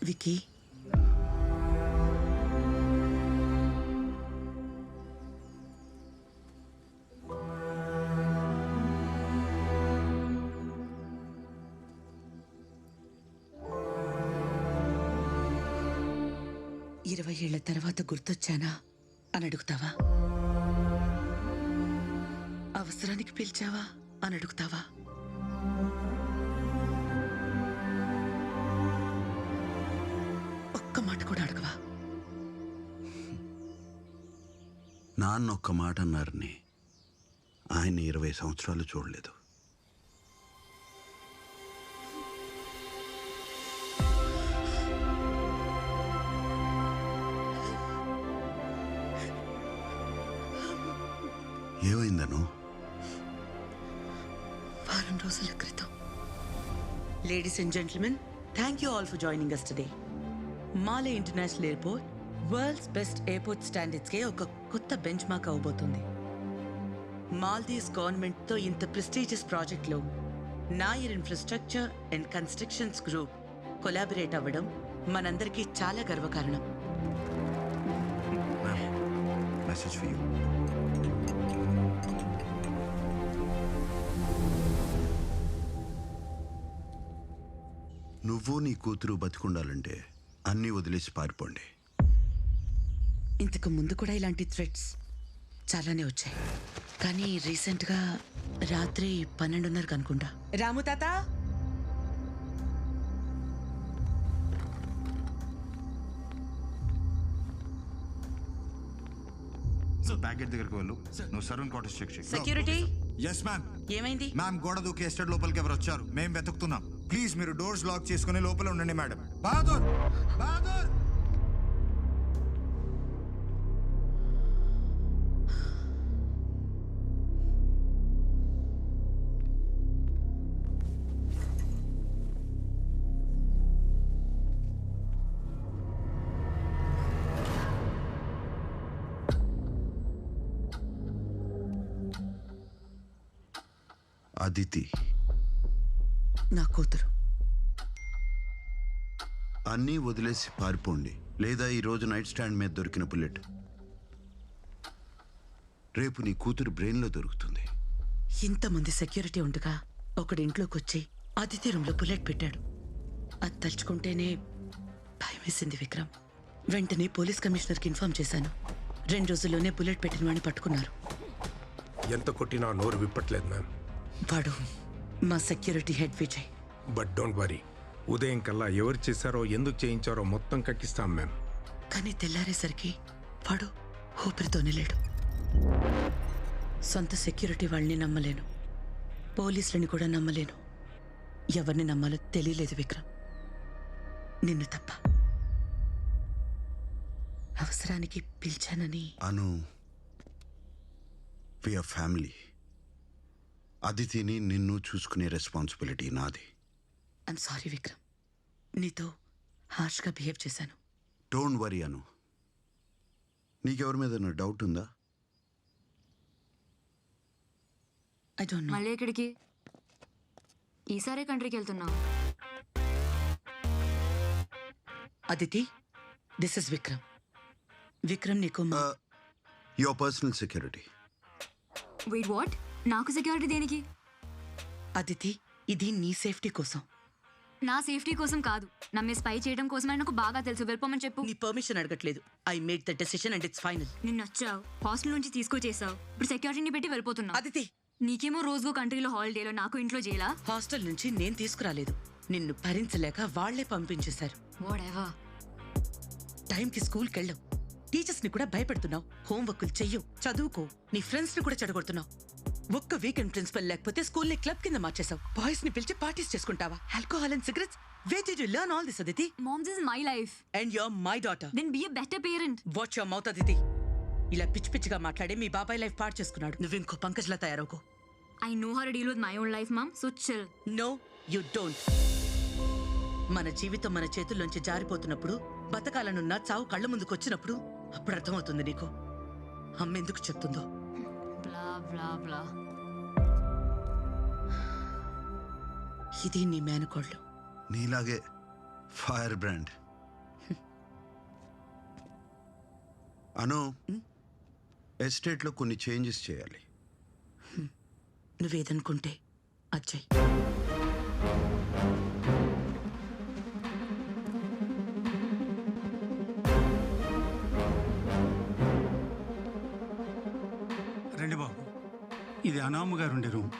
Wiki, ఇరవై ఏళ్ల తర్వాత గుర్తొచ్చానా అని అడుగుతావా? అవసరానికి పిలిచావా అని అడుగుతావా? ఒక్క మాట కూడా అడగవా? నాన్న ఒక్క మాట అన్నారని ఆయన 20 సంవత్సరాలు చూడలేదు. ఏమైందను? వారం రోజుల క్రితం. Ladies and gentlemen, thank you all for joining us today. Male international airport world's best airport standards కి ఒక కొత్త బెంచ్ మార్క్ అవబోతుంది. మాల్దీవ్స్ గవర్నమెంట్ తో ఇంత ప్రెస్టీజియస్ ప్రాజెక్ట్ లో Nair infrastructure and constructions group collaborate అవ్వడం మనందరికీ చాలా గర్వకారణం. Message for you. నువ్వు నీ కూతురు బతికుండాలంటే అన్నీ వదిలేసి పారిపోండి. ఇంతకు ముందు కూడా ఇలాంటి థ్రెట్స్ చాలానే వచ్చాయి, కానీ రీసెంట్గా రాత్రి 12:30 అనుకుంటా. రాము తాత, ప్యాకెట్ దగ్గరికి వెళ్ళు. నువ్వు సరూన్ క్వార్టర్స్ చెక్ చేయి. Security yes ma'am. ఏమైంది? మ్యామ్, గోడ దూకి ఎస్టేట్ లోపలికి ఎవరు వచ్చారు? మేము వెతుకుతున్నాం. ప్లీజ్ మీరు డోర్స్ లాక్ చేసుకుని లోపల ఉండండి మేడం. బహదూర్, బహదూర్. అదితి నా కూతురు. అన్నీ వదిలేసి పారిపోండి, లేదా ఈరోజు నైట్ స్టాండ్ మీద దొరికిన బుల్లెట్ రేపు నీ కూతురు బ్రెయిన్లో దొరుకుతుంది. ఇంతమంది సెక్యూరిటీ ఉండగా ఒకడి ఇంట్లోకి వచ్చి అతిథి రూమ్లో బుల్లెట్ పెట్టాడు. అది తలుచుకుంటేనే భయం వేసింది విక్రమ్. వెంటనే పోలీస్ కమిషనర్కి ఇన్ఫార్మ్ చేశాను. 2 రోజుల్లోనే బుల్లెట్ పెట్టిన వాడిని పట్టుకున్నారు. ఎంత కొట్టినా నోరు విప్పట్లేదు మ్యామ్. వాడు మా security head Vijay. But don't worry, ఉదయం కల్లా ఎవరు చేశారో ఎందుకు చేయించారో మొత్తం కక్కిస్తాం మ్యామ్. కానీ తెల్లారేసరికి వాడు ఊపిరితోనే లేడు. సొంత సెక్యూరిటీ వాళ్ళని నమ్మలేను, పోలీసులని కూడా నమ్మలేను. ఎవరిని నమ్మాలో తెలియలేదు విక్రమ్, నిన్ను తప్ప. అవసరానికి పిలిచానని. అను, వి ఆర్ ఫ్యామిలీ. అదితిని నిన్ను చూసుకునే రెస్పాన్సిబిలిటీ నాది. ఐమ్ సారీ విక్రమ్, నీతో హార్ష్గా బిహేవ్ చేశాను. డోంట్ వరీ అను. నీకెవరి మీద డౌట్ ఉందా? I don't know. మళ్ళీ ఎక్కడికి? ఈసారి కంట్రీకి వెళ్తున్నావు? Aditi, this is Vikram. విక్రమ్ నీకు your personal security. Wait, what? నాకు సెక్యూరిటీ దేనికి? అదితి, ఇది నీ సేఫ్టీ కోసం. నా సేఫ్టీ కోసం కాదు, నమ్మే స్పై చేయడం కోసం అని నాకు బాగా తెలుసు. వెళ్ళిపోమని చెప్పు. నీ పర్మిషన్ అడగట్లేదు. I made the decision and it's final. నిన్న వచ్చావు, హాస్టల్ నుంచి తీసుకొచ్చేసావు, ఇప్పుడు సెక్యూరిటీని పెట్టి వెళ్ళిపోతున్నావు. అదితి, నీకేమో రోజుకో కంట్రీలో హాలిడేలో, నాకు ఇంట్లో జైలా? హాస్టల్ నుంచి నేను తీసుకురాలేదు, నిన్ను భరించలేక వాళ్లే పంపించేశారు. వాటెవర్. టైంకి స్కూల్కి వెళ్ళవు, టీచర్స్ ని కూడా భయపెడుతున్నావు, హోంవర్క్లు చెయ్యవు, చదువుకో, నీ ఫ్రెండ్స్ ని కూడా చెడగొడుతున్నావు. ఒక్క వీకెండ్ ప్రిన్సిపల్ లేకపోతే స్కూల్ని క్లబ్ కింద మార్చేసావు. బాయ్స్ ని పిలిచి పార్టీస్ చేసుకుంటావా? Alcohol and cigarettes. Where did you learn all this, Aditi? Mom, this is my life. And you're my daughter. Then be a better parent. Watch your mouth, Aditi. ఇలా పిచ్చి పిచ్చిగా మాట్లాడే మీ బాబాయ్ life పాడు చేసుకున్నాడు. నువ్వు ఇంకో పంకజ్లా తయారవుకో. I know how to deal with my own life, Mom, so chill. No, you don't. మన జీవితం మన చేతుల్లోంచి జారిపోతున్నప్పుడు, బతకాలనున్న చావు కళ్ళ ముందుకు వచ్చినప్పుడు అప్పుడు అర్థమవుతుంది నీకు అమ్మ ఎందుకు చెప్తుందో. Blah, blah, blah. ఇది నీ మేనకోళ్ళు. నీలాగే ఫైర్ బ్రాండ్. అను ఎస్టేట్లో కొన్ని చేంజెస్ చేయాలి. నువ్వేదనుకుంటే అచ్చయ్. రండి బాబు, ఇది అనామ గారు ఉండే రూమ్,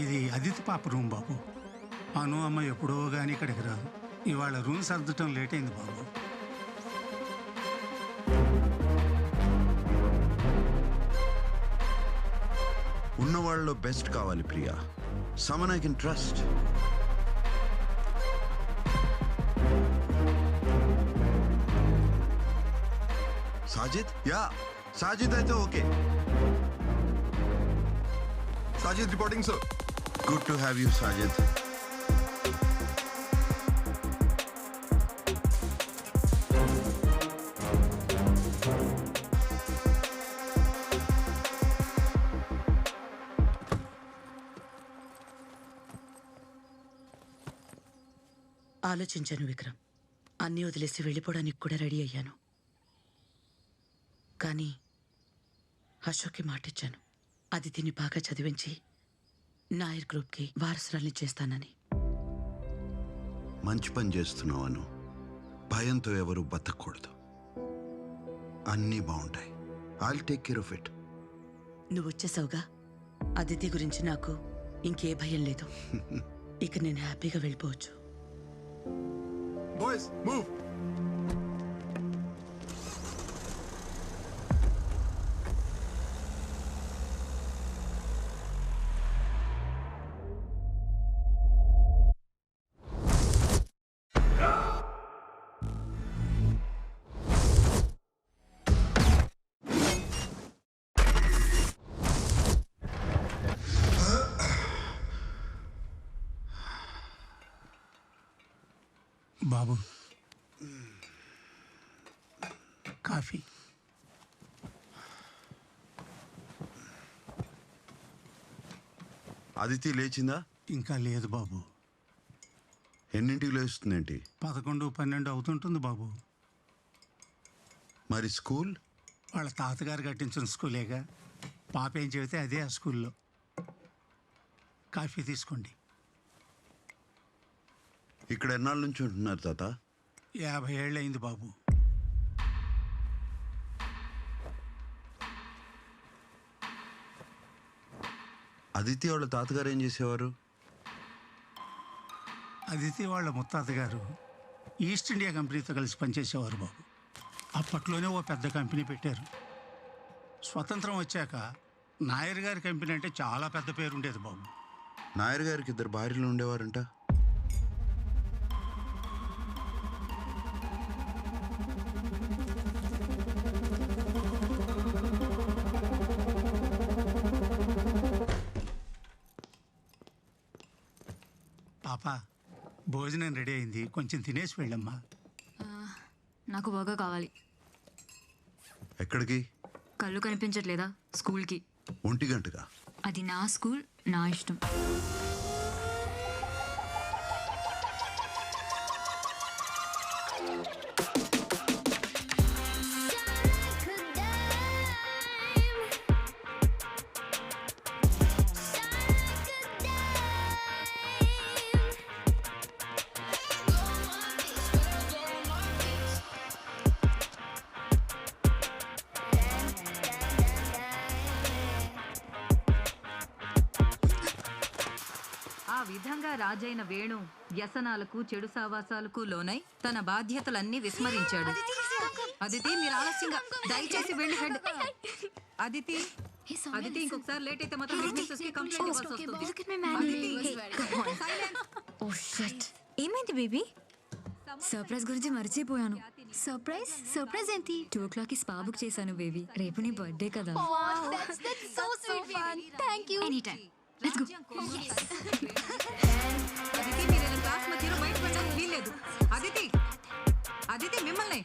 ఇది అదితి పాప రూమ్ బాబు. అను అమ్మ ఎప్పుడో కానీ ఇక్కడికి రాదు. ఇవాళ రూమ్ సర్దటం లేట్ అయింది బాబు. ఉన్న వాళ్ళలో బెస్ట్ కావాలి Priya. Someone I can trust. Sajid? Yeah, Sajid అయితే okay. Sajid reporting sir. Good to have you Sajid. ఆలోచించాను విక్రమ్. అన్నీ వదిలేసి వెళ్ళిపోవడానికి కూడా రెడీ అయ్యాను. కానీ అశోక్కి మాటిచ్చాను, అదితిని బాగా చదివించి నాయర్ గ్రూప్కి వారసురాల్ని చేస్తానని. మంచి పని చేస్తున్నావు అను. భయంతో ఎవరు బతకూడదు. అన్నీ బాగుంటాయి. I'll take care of it. నువ్వు వచ్చేసావుగా, అదితి గురించి నాకు ఇంకే భయం లేదు. ఇక నేను హ్యాపీగా వెళ్ళిపోవచ్చు. Boys move. బాబు, కాఫీ. అదితి లేచిందా? ఇంకా లేదు బాబు. ఎన్నింటికి లేస్తుందేంటి? 11, 12 అవుతుంటుంది బాబు. మరి స్కూల్? వాళ్ళ తాతగారు కట్టించిన స్కూలేగా. పాప ఏం చెబితే అదే ఆ స్కూల్లో. కాఫీ తీసుకోండి. ఇక్కడ ఎన్నాళ్ళ నుంచి ఉంటున్నారు తాత? 50 ఏళ్ళు అయింది బాబు. అదితి వాళ్ళ తాతగారు ఏం చేసేవారు? అదితి వాళ్ళ ముత్తాతగారు ఈస్ట్ ఇండియా కంపెనీతో కలిసి పనిచేసేవారు బాబు. అప్పట్లోనే ఓ పెద్ద కంపెనీ పెట్టారు. స్వతంత్రం వచ్చాక నాయర్ గారి కంపెనీ అంటే చాలా పెద్ద పేరు ఉండేది బాబు. నాయర్ గారికి 2 భార్యలు ఉండేవారంట. పాప, భోజనం రెడీ అయింది, కొంచెం తినేసి వెళ్ళమ్మా. నాకు బర్గర్ కావాలి. ఎక్కడికి? కళ్ళు కనిపించట్లేదా? స్కూల్కి. 1 గంటగా? అది నా స్కూల్, నా ఇష్టం. ఆ విధంగా రాజైన వేణు వ్యసనాలకు చెడు సావాసాలకు లోనై తన బాధ్యతలన్నీ విస్మరించాడు. అదితి, మీరు ఆలస్యంగా దయచేసి వెళ్ళి హెడ్. అదితి, అదితి ఇంకొకసారి లేట్ అయితే మాత్రం హెడ్ మిస్ట్రెస్ కి కంప్లైంట్ ఇవ్వాల్సి వస్తుంది. ఏమైంది బేబీ? సర్ప్రైజ్ గురించి మర్చిపోయాను. సర్ప్రైజ్ ఏంటి? 2 o'clock కి స్పా బుక్ చేశాను బేబీ. రేపు నీ బర్త్డే కదా. Anytime. Let's go. అదితి, మీరు క్లాస్ మధ్యలో బయటకు వచ్చాక వీల్లేదు. అదితి, అదితి మిమ్మల్ని